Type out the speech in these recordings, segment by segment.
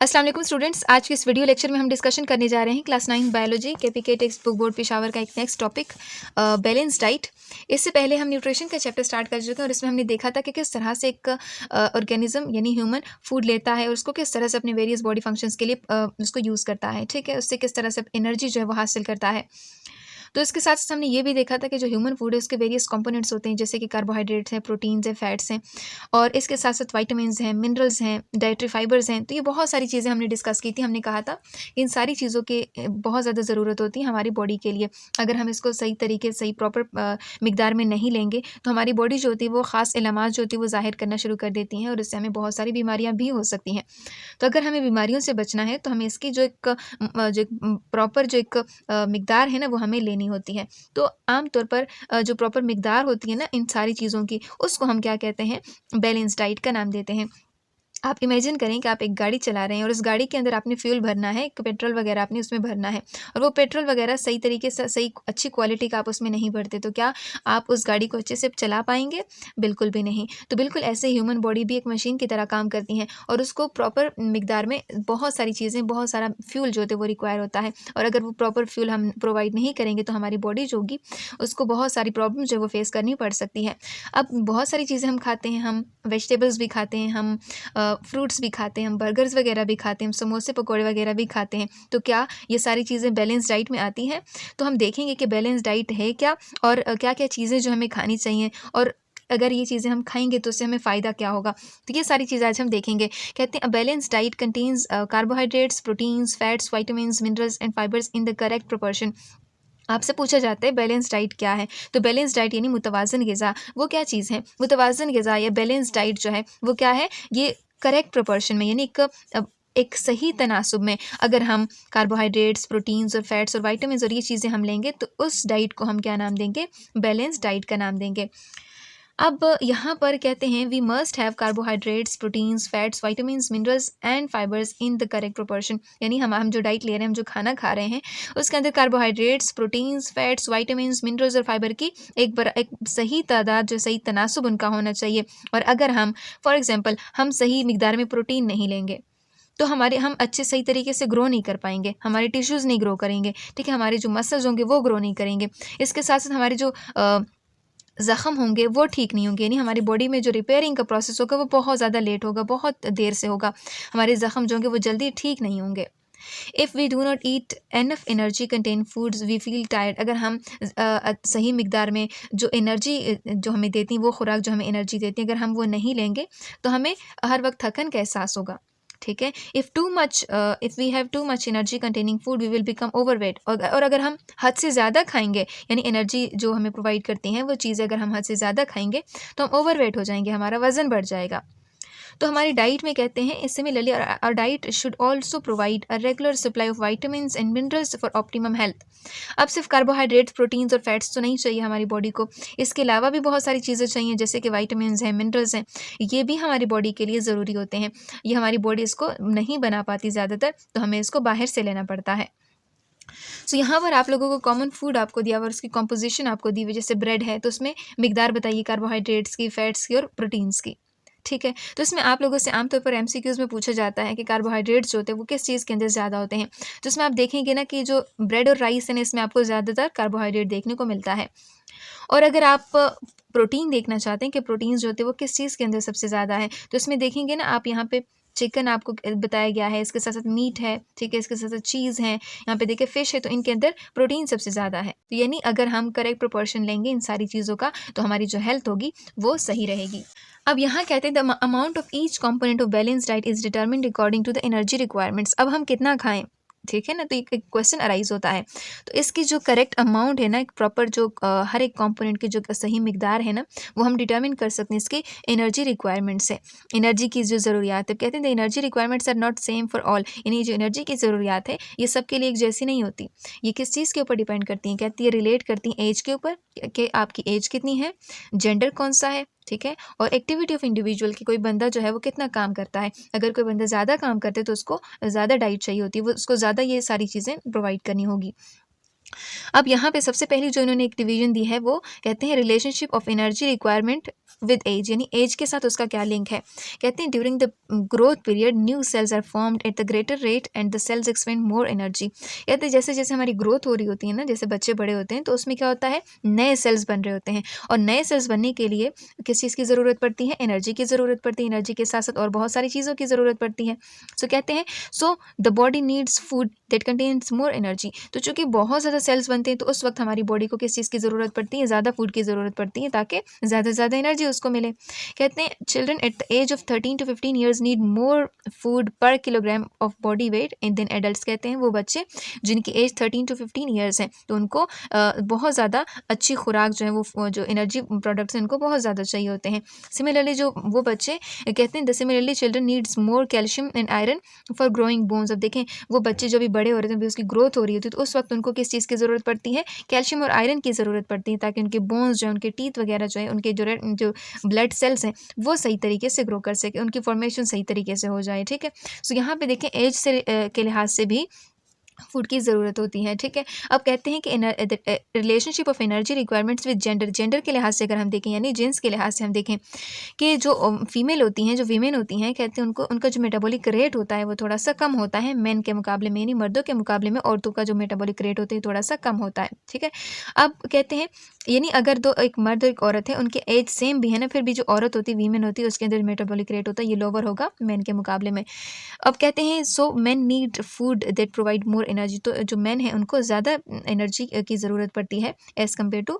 अस्सलाम वालेकुम स्टूडेंट्स। आज के इस वीडियो लेक्चर में हम डिस्कशन करने जा रहे हैं class 9 biology KPK text book board Peshawar का एक नेक्स्ट टॉपिक बैलेंस डाइट। इससे पहले हम न्यूट्रिशन का चैप्टर स्टार्ट कर चुके हैं और इसमें हमने देखा था कि किस तरह से एक ऑर्गेनिज्म यानी ह्यूमन फूड लेता है और उसको किस तरह से अपने वेरियस बॉडी फंक्शंस के लिए उसको यूज़ करता है। ठीक है, उससे किस तरह से एनर्जी जो है वो हासिल करता है। तो इसके साथ साथ हमने ये भी देखा था कि जो ह्यूमन फूड है उसके वेरियस कंपोनेंट्स होते हैं, जैसे कि कार्बोहाइड्रेट्स हैं, प्रोटीन्स हैं, फैट्स हैं और इसके साथ साथ विटामिन्स हैं, मिनरल्स हैं, डाइटरी फाइबर्स हैं। तो ये बहुत सारी चीज़ें हमने डिस्कस की थी। हमने कहा था इन सारी चीज़ों की बहुत ज़्यादा ज़रूरत होती है हमारी बॉडी के लिए। अगर हम इसको सही तरीके से, सही प्रॉपर मिकदार में नहीं लेंगे तो हमारी बॉडी जो होती है वो ख़ास इलामात जो होती है वो ज़ाहिर करना शुरू कर देती हैं और इससे हमें बहुत सारी बीमारियाँ भी हो सकती हैं। तो अगर हमें बीमारियों से बचना है तो हमें इसकी जो एक प्रॉपर जो एक मिकदार है ना वो हमें लेनी होती है। तो आम तौर पर जो प्रॉपर मिकदार होती है ना इन सारी चीज़ों की, उसको हम क्या कहते हैं, बैलेंस डाइट का नाम देते हैं। आप इमेजिन करें कि आप एक गाड़ी चला रहे हैं और उस गाड़ी के अंदर आपने फ्यूल भरना है, एक पेट्रोल वगैरह आपने उसमें भरना है और वो पेट्रोल वगैरह सही तरीके से, सही अच्छी क्वालिटी का आप उसमें नहीं भरते, तो क्या आप उस गाड़ी को अच्छे से चला पाएंगे? बिल्कुल भी नहीं। तो बिल्कुल ऐसे ह्यूमन बॉडी भी एक मशीन की तरह काम करती है और उसको प्रॉपर मिकदार में बहुत सारी चीज़ें, बहुत सारा फ्यूल जो होते हैं वो रिक्वायर होता है और अगर वो प्रॉपर फ्यूल हम प्रोवाइड नहीं करेंगे तो हमारी बॉडी जो होगी उसको बहुत सारी प्रॉब्लम जो है वो फेस करनी पड़ सकती है। अब बहुत सारी चीज़ें हम खाते हैं, हम वेजिटेबल्स भी खाते हैं, हम फ्रूट्स भी खाते हैं, हम बर्गर्स वगैरह भी खाते हैं, हम समोसे पकौड़े वगैरह भी खाते हैं। तो क्या ये सारी चीज़ें बैलेंस डाइट में आती हैं? तो हम देखेंगे कि बैलेंस डाइट है क्या और क्या-क्या चीज़ें जो हमें खानी चाहिए और अगर ये चीज़ें हम खाएँगे तो उससे हमें फ़ायदा क्या होगा? तो ये सारी चीज़ें आज हम देखेंगे। कहते हैं a balance diet contains carbohydrates, proteins, fats, vitamins, minerals and fibres in the correct proportion. आपसे पूछा जाता है बैलेंस डाइट क्या है? तो बैलेंस डाइट यानी मुतवाज़न ग़िज़ा, वो क्या चीज़ है? मुतवाज़न ग़िज़ा या बैलेंस डाइट जो है वो क्या है? ये करेक्ट प्रोपोर्शन में यानी एक सही तनासुब में अगर हम कार्बोहाइड्रेट्स, प्रोटीन्स और फैट्स और विटामिन्स और ये चीज़ें हम लेंगे तो उस डाइट को हम क्या नाम देंगे? बैलेंस डाइट का नाम देंगे। अब यहाँ पर कहते हैं we must have carbohydrates, proteins, fats, vitamins, minerals and fibres in the correct proportion. यानी हम जो डाइट ले रहे हैं, हम जो खाना खा रहे हैं उसके अंदर carbohydrates, proteins, fats, vitamins, minerals और फाइबर की एक सही तादाद, जो सही तनासुब उनका होना चाहिए। और अगर हम फॉर एग्जांपल हम सही मिकदार में प्रोटीन नहीं लेंगे तो हम अच्छे सही तरीके से ग्रो नहीं कर पाएंगे, हमारे टिश्यूज़ नहीं ग्रो करेंगे, ठीक है, हमारे जो मसल्स होंगे वो ग्रो नहीं करेंगे। इसके साथ साथ हमारे जो ज़ख्म होंगे वो ठीक नहीं होंगे, यानी हमारी बॉडी में जो रिपेयरिंग का प्रोसेस होगा वो बहुत ज़्यादा लेट होगा, बहुत देर से होगा। हमारे ज़ख्म जो होंगे वो जल्दी ठीक नहीं होंगे। If we do not eat enough energy contain foods we feel tired. अगर हम सही मिकदार में जो एनर्जी जो हमें देती हैं, वो खुराक जो हमें एनर्जी देती हैं, अगर हम वो नहीं लेंगे तो हमें हर वक्त थकन का एहसास होगा। ठीक है, if we have too much energy containing food we will become overweight. और अगर हम हद से ज़्यादा खाएंगे, यानी एनर्जी जो हमें प्रोवाइड करती हैं वो चीज़ें अगर हम हद से ज़्यादा खाएंगे तो हम ओवरवेट हो जाएंगे, हमारा वज़न बढ़ जाएगा। तो हमारी डाइट में कहते हैं similarly our diet should also provide a regular supply of vitamins and minerals for optimum health. अब सिर्फ कार्बोहाइड्रेट्स, प्रोटीन्स और फैट्स तो नहीं चाहिए हमारी बॉडी को, इसके अलावा भी बहुत सारी चीज़ें चाहिए, जैसे कि विटामिन्स हैं, मिनरल्स हैं, ये भी हमारी बॉडी के लिए ज़रूरी होते हैं। ये हमारी बॉडी इसको नहीं बना पाती ज़्यादातर, तो हमें इसको बाहर से लेना पड़ता है। सो यहाँ पर आप लोगों को कॉमन फूड आपको दिया हुआ और उसकी कॉम्पोजिशन आपको दी हुई, जैसे ब्रेड है तो उसमें मिकदार बताइए कार्बोहाइड्रेट्स की, फैट्स की और प्रोटीन्स की। ठीक है, तो इसमें आप लोगों से आमतौर पर एमसीक्यूज़ में पूछा जाता है कि कार्बोहाइड्रेट्स जो होते हैं वो किस चीज़ के अंदर ज़्यादा होते हैं। तो इसमें आप देखेंगे ना कि जो ब्रेड और राइस है ना, इसमें आपको ज़्यादातर कार्बोहाइड्रेट देखने को मिलता है। और अगर आप प्रोटीन देखना चाहते हैं कि प्रोटीन्स जो होते हैं वो किस चीज़ के अंदर सबसे ज़्यादा है, तो इसमें देखेंगे ना आप, यहाँ पे चिकन आपको बताया गया है, इसके साथ-साथ मीट है, ठीक है, इसके साथ-साथ चीज़ है, यहाँ पे देखिए फ़िश है, तो इनके अंदर प्रोटीन सबसे ज़्यादा है। तो यानी अगर हम करेक्ट प्रोपोर्शन लेंगे इन सारी चीज़ों का तो हमारी जो हेल्थ होगी वो सही रहेगी। अब यहाँ कहते हैं the amount of each component of balance diet is determined according to the energy requirements. अब हम कितना खाएँ, ठीक है ना, तो एक क्वेश्चन अराइज होता है। तो इसकी जो करेक्ट अमाउंट है ना, एक प्रॉपर जो हर एक कंपोनेंट की जो सही मिकदार है ना, वो हम डिटरमिन कर सकते हैं इसकी एनर्जी रिक्वायरमेंट से। एनर्जी की जो ज़रूरियात है, कहते हैं the energy requirements are not same for all. यानी जो एनर्जी की ज़रूरियात है ये सबके लिए एक जैसी नहीं होती। ये किस चीज़ के ऊपर डिपेंड करती हैं? कहती है रिलेट करती हैं एज के ऊपर, कि आपकी एज कितनी है, जेंडर कौन सा है, ठीक है, और एक्टिविटी ऑफ इंडिविजुअल, कि कोई बंदा जो है वो कितना काम करता है। अगर कोई बंदा ज़्यादा काम करता है तो उसको ज़्यादा डाइट चाहिए होती है, वो उसको ज़्यादा ये सारी चीज़ें प्रोवाइड करनी होगी। अब यहाँ पे सबसे पहली जो इन्होंने एक डिवीजन दी है वो कहते हैं relationship of energy requirement with age, यानी एज के साथ उसका क्या लिंक है। कहते हैं during the growth period new cells are formed at the greater rate and the cells expend more energy. कहते हैं जैसे जैसे हमारी ग्रोथ हो रही होती है ना, जैसे बच्चे बड़े होते हैं तो उसमें क्या होता है, नए सेल्स बन रहे होते हैं, और नए सेल्स बनने के लिए किस चीज़ की ज़रूरत पड़ती है, एनर्जी की ज़रूरत पड़ती है। एनर्जी के साथ साथ और बहुत सारी चीज़ों की ज़रूरत पड़ती है। सो कहते हैं so the body needs food that contains more energy. तो चूंकि बहुत ज़्यादा सेल्स बनते हैं तो उस वक्त हमारी बॉडी को किस चीज़ की ज़रूरत पड़ती है, ज़्यादा फूड की ज़रूरत पड़ती है ताकि ज़्यादा से ज़्यादा एनर्जी उसको मिले। कहते हैं children at the age of 13 to 15 years need more food per kilogram of body weight than adult. कहते हैं वो बच्चे जिनकी एज 13 to 15 ईयर्स है तो उनको बहुत ज़्यादा अच्छी खुराक जो है वो जो एनर्जी प्रोडक्ट्स हैं उनको बहुत ज़्यादा चाहिए होते हैं। सिमिलरली जो वो बच्चे कहते हैं similarly children needs more calcium and iron for growing bones. अब देखें वो बच्चे जो भी बड़े हो रहे थे, अभी उसकी ग्रोथ हो रही होती है तो उस वक्त उनको किस चीज़ की ज़रूरत पड़ती है, कैल्शियम और आयरन की ज़रूरत पड़ती है ताकि उनके बोन्स जो है, उनके टीथ वगैरह जो है, उनके जो ब्लड सेल्स हैं वो सही तरीके से ग्रो कर सके, उनकी फॉर्मेशन सही तरीके से हो जाए। ठीक है, सो यहाँ पे देखें एज से के लिहाज से भी फूड की ज़रूरत होती है। ठीक है, अब कहते हैं कि relationship of energy requirements with gender, gender के लिहाज से अगर हम देखें यानी जेंट्स के लिहाज से हम देखें कि जो फीमेल होती हैं, जो वीमेन होती हैं, कहते हैं उनको उनका जो मेटाबॉलिक रेट होता है वो थोड़ा सा कम होता है मेन के मुकाबले में, यानी मर्दों के मुकाबले में औरतों का जो मेटाबॉलिक रेट होता है थोड़ा सा कम होता है। ठीक है, अब कहते हैं यानी अगर दो एक मर्द और एक औरत है, उनकी एज सेम भी है ना, फिर भी जो औरत होती है, वीमेन होती है, उसके अंदर मेटाबॉलिक रेट होता है ये लोअर होगा मेन के मुकाबले में। अब कहते हैं so main need food that provide more energy. तो जो मेन है उनको ज़्यादा एनर्जी की ज़रूरत पड़ती है एज़ कम्पेयर टू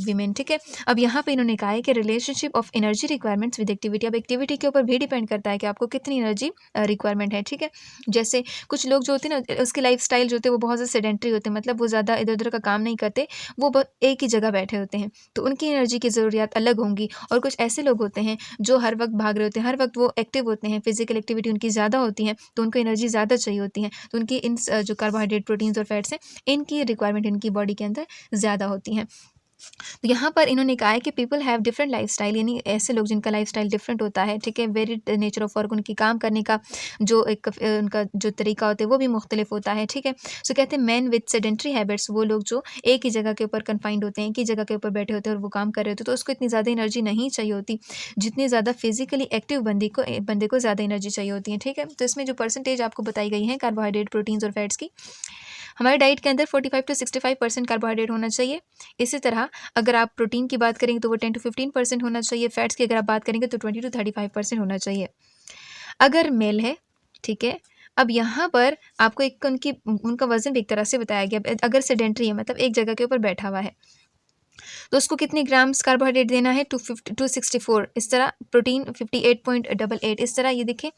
वीमेन। ठीक है, अब यहाँ पे इन्होंने कहा है कि relationship of energy requirements with activity. अब एक्टिविटी के ऊपर भी डिपेंड करता है कि आपको कितनी एनर्जी रिक्वायरमेंट है। ठीक है, जैसे कुछ लोग जो होते हैं ना, उसके लाइफ स्टाइल जो होते हैं वो बहुत ज़्यादा सेडेंट्री होते हैं, मतलब वो ज़्यादा इधर उधर का काम नहीं करते, वो एक ही जगह बैठे होते हैं, तो उनकी एनर्जी की ज़रूरियात अलग होंगी। और कुछ ऐसे लोग होते हैं जो हर वक्त भाग रहे होते हैं, हर वक्त वो एक्टिव होते हैं, फिजिकल एक्टिविटी उनकी ज़्यादा होती है तो उनको एनर्जी ज़्यादा चाहिए होती है, तो उनकी इन जो कार्बोहाइड्रेट, प्रोटीन्स और फैट्स हैं इनकी रिक्वायरमेंट इनकी बॉडी के अंदर ज़्यादा होती हैं। तो यहाँ पर इन्होंने कहा है कि पीपल हैव डिफरेंट लाइफस्टाइल, यानी ऐसे लोग जिनका लाइफस्टाइल डिफरेंट होता है। ठीक है, वेरिड नेचर ऑफ वर्क, उनकी काम करने का जो एक उनका जो तरीका होता है वो भी मुख्तलिफ होता है। ठीक है, सो कहते हैं मैन विद सेडेंट्री हैबिट्स, वो लोग जो एक ही जगह के ऊपर कन्फाइंड होते हैं, एक ही जगह के ऊपर बैठे होते हैं और वो काम कर रहे होते हैं, तो उसको इतनी ज़्यादा एनर्जी नहीं चाहिए होती जितनी ज़्यादा फिजिकली एक्टिव बंदे को ज़्यादा एनर्जी चाहिए होती है। ठीक है, तो इसमें जो परसेंटेज आपको बताई गई है कार्बोहाइड्रेट, प्रोटीन्स और फैट्स की, हमारे डाइट के अंदर 45 to 65% कार्बोहाइड्रेट होना चाहिए। इसी तरह अगर आप प्रोटीन की बात करेंगे तो वो 10 to 15% होना चाहिए। फैट्स की अगर आप बात करेंगे तो 20 to 35% होना चाहिए अगर मेल है। ठीक है, अब यहाँ पर आपको एक उनका वजन भी एक तरह से बताया गया। अगर सेडेंट्री है, मतलब एक जगह के ऊपर बैठा हुआ है, तो उसको कितने ग्राम्स कार्बोहाइड्रेट देना है, 264। इस तरह प्रोटीन 58.88। इस तरह ये देखें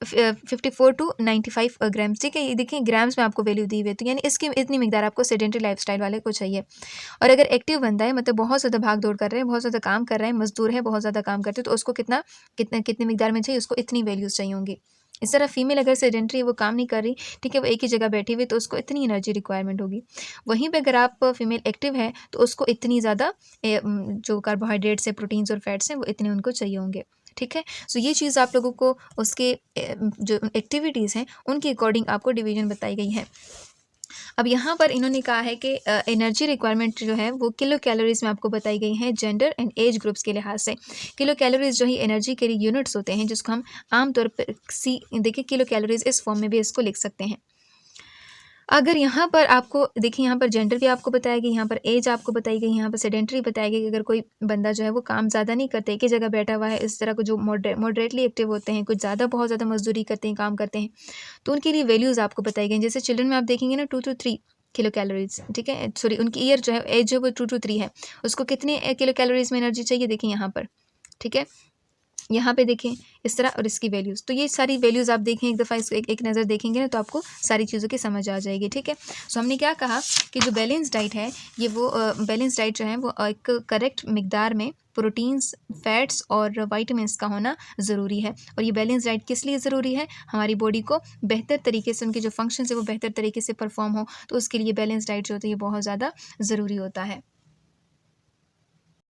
54 to 95 ग्राम्स। ठीक है, ये देखें ग्राम्स में आपको वैल्यू दी हुई है, तो यानी इसकी इतनी मिकदार आपको सेडेंटरी लाइफस्टाइल वाले को चाहिए। और अगर एक्टिव बंदा है, मतलब बहुत ज़्यादा भाग दौड़ कर रहे हैं, बहुत ज़्यादा काम कर रहे हैं, मजदूर है, बहुत ज़्यादा काम करते हैं, तो उसको कितनी मिकदार में चाहिए, उसको इतनी वैल्यूज़ चाहिए होंगी। इस तरह फीमेल अगर सेडेंटरी है, वो काम नहीं कर रही, ठीक है, वो एक ही जगह बैठी हुई, तो उसको इतनी एनर्जी रिक्वायरमेंट होगी। वहीं पे अगर आप फीमेल एक्टिव है तो उसको इतनी ज़्यादा जो कार्बोहाइड्रेट्स है, प्रोटीन्स और फैट्स हैं वो इतने उनको चाहिए होंगे। ठीक है, सो ये चीज़ आप लोगों को उसके जो एक्टिविटीज़ हैं उनके अकॉर्डिंग आपको डिवीज़न बताई गई है। अब यहाँ पर इन्होंने कहा है कि एनर्जी रिक्वायरमेंट जो है वो किलो कैलोरीज में आपको बताई गई है जेंडर एंड एज ग्रुप्स के लिहाज से। किलो कैलोरीज जो है एनर्जी के लिए यूनिट्स होते हैं, जिसको हम आमतौर पर देखिए किलो कैलोरीज इस फॉर्म में भी इसको लिख सकते हैं। अगर यहाँ पर आपको देखिए, यहाँ पर जेंडर भी आपको बताया गया, यहाँ पर एज आपको बताई गई, यहाँ पर सेडेंटरी बताया गया कि अगर कोई बंदा जो है वो काम ज़्यादा नहीं करते, एक ही जगह बैठा हुआ है, इस तरह को जो मॉडरेटली एक्टिव होते हैं, कुछ ज़्यादा बहुत ज़्यादा मजदूरी करते हैं, काम करते हैं, तो उनके लिए वैल्यूज़ आपको बताई गई। जैसे चिल्ड्रन में आप देखेंगे ना 2 to 3 किलो कैलोरीज। ठीक है, सॉरी उनकी ईयर जो है एज जो वो 2 to 3 है, उसको कितने किलो कैलोरीज में एनर्जी चाहिए देखिए यहाँ पर। ठीक है, यहाँ पे देखें इस तरह, और इसकी वैल्यूज़, तो ये सारी वैल्यूज़ आप देखें एक दफ़ा, इसको एक नज़र देखेंगे ना तो आपको सारी चीज़ों की समझ आ जाएगी। ठीक है, सो हमने क्या कहा कि जो बैलेंस डाइट है ये वो बैलेंस डाइट जो है वो एक करेक्ट मिकदार में प्रोटीन्स, फैट्स और वाइटामिन्स का होना ज़रूरी है। और ये बैलेंस डाइट किस लिए ज़रूरी है, हमारी बॉडी को बेहतर तरीके से उनके जो फंक्शन है वो बेहतर तरीके से परफॉर्म हो, तो उसके लिए बैलेंस डाइट जो होती है ये बहुत ज़्यादा ज़रूरी होता है।